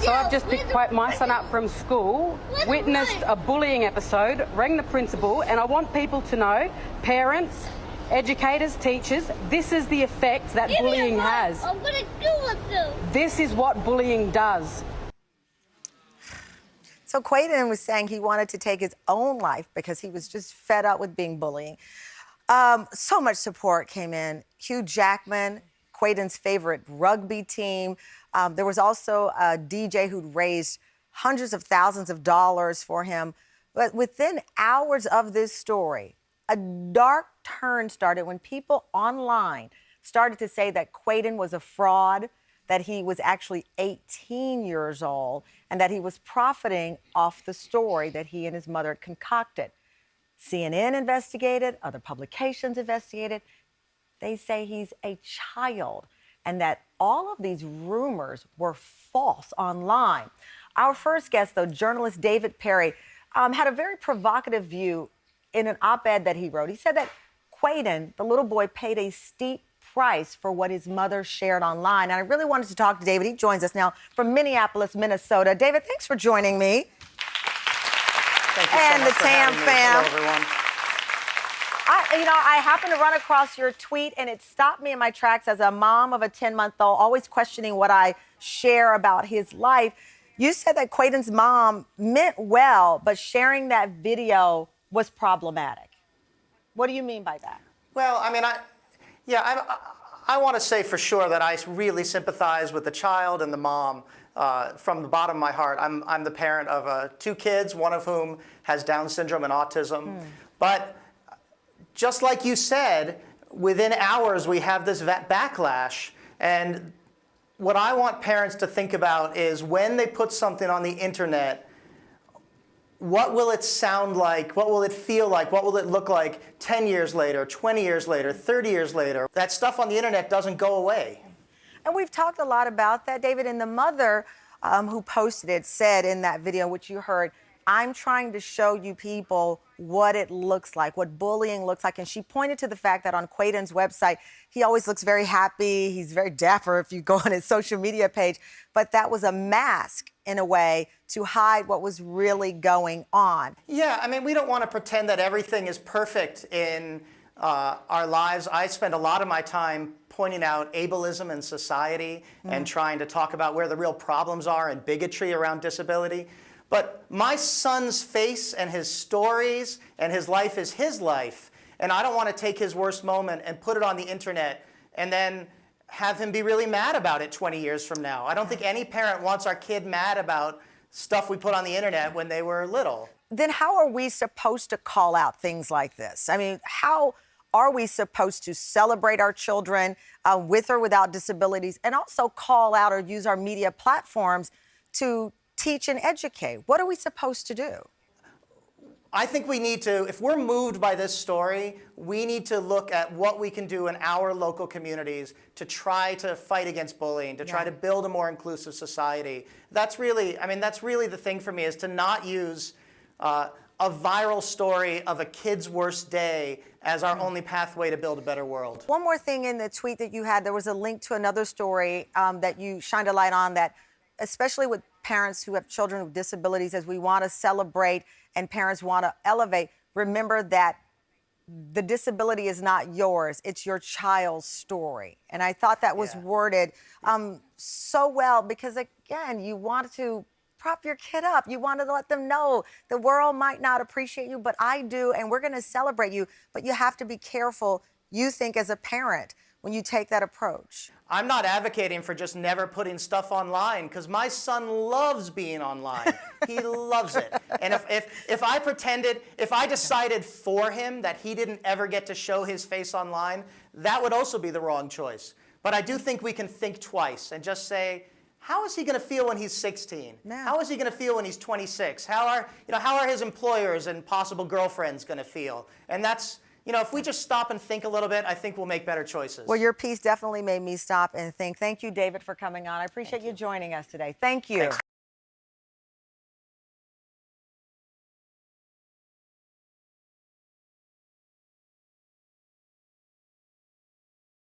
So I've just picked my son up from school, witnessed a bullying episode, rang the principal, and I want people to know, parents, educators, teachers, this is the effect that bullying has. I'm going to do with you. This is what bullying does. So Quaden was saying he wanted to take his own life because he was just fed up with being bullied. So much support came in. Hugh Jackman, Quaden's favorite rugby team. There was also a DJ who'd raised hundreds of thousands of dollars for him. But within hours of this story, a dark turn started when people online started to say that Quaden was a fraud, that he was actually 18 years old, and that he was profiting off the story that he and his mother had concocted. CNN investigated, other publications investigated. They say he's a child and that all of these rumors were false online. Our first guest, though, journalist David Perry, had a very provocative view in an op-ed that he wrote. He said that Quaden, the little boy, paid a steep price for what his mother shared online. And I really wanted to talk to David. He joins us now from Minneapolis, Minnesota. David, thanks for joining me. Thank you And so much the for TAM having me. fam. Hello, everyone. I happened to run across your tweet, and it stopped me in my tracks as a mom of a 10-month-old, always questioning what I share about his life. You said that Quaden's mom meant well, but sharing that video was problematic. What do you mean by that? Well, I mean, I want to say for sure that I really sympathize with the child and the mom from the bottom of my heart. I'm the parent of 2 kids, one of whom has Down syndrome and autism. But just like you said, within hours we have this backlash. And what I want parents to think about is when they put something on the internet, what will it sound like? What will it feel like? What will it look like 10 years later, 20 years later, 30 years later? That stuff on the internet doesn't go away. And we've talked a lot about that, David. And the mother who posted it said in that video, which you heard, I'm trying to show you people what it looks like, what bullying looks like. And she pointed to the fact that on Quaden's website, he always looks very happy. He's very dapper if you go on his social media page. But that was a mask, in a way, to hide what was really going on. Yeah, I mean, we don't want to pretend that everything is perfect in our lives. I spend a lot of my time pointing out ableism in society and trying to talk about where the real problems are and bigotry around disability. But my son's face and his stories and his life is his life. And I don't want to take his worst moment and put it on the internet and then have him be really mad about it 20 years from now. I don't think any parent wants our kid mad about stuff we put on the internet when they were little. Then how are we supposed to call out things like this? I mean, how are we supposed to celebrate our children with or without disabilities and also call out or use our media platforms to teach and educate? What are we supposed to do? I think we need to, if we're moved by this story, we need to look at what we can do in our local communities to try to fight against bullying, to try to build a more inclusive society. That's really, I mean, that's really the thing for me, is to not use a viral story of a kid's worst day as our only pathway to build a better world. One more thing in the tweet that you had, there was a link to another story that you shined a light on, that especially with parents who have children with disabilities, as we want to celebrate and parents want to elevate, remember that the disability is not yours, it's your child's story. And I thought that was worded so well, because again, you want to prop your kid up. You want to let them know the world might not appreciate you, but I do, and we're going to celebrate you. But you have to be careful, you think, as a parent, when you take that approach. I'm not advocating for just never putting stuff online, because my son loves being online. He loves it. And if I decided for him that he didn't ever get to show his face online, that would also be the wrong choice. But I do think we can think twice and just say, how is he going to feel when he's 16? How is he going to feel when he's 26? How are his employers and possible girlfriends going to feel? And that's, if we just stop and think a little bit, I think we'll make better choices. Well, your piece definitely made me stop and think. Thank you, David, for coming on. I appreciate you joining us today. Thank you. Thanks.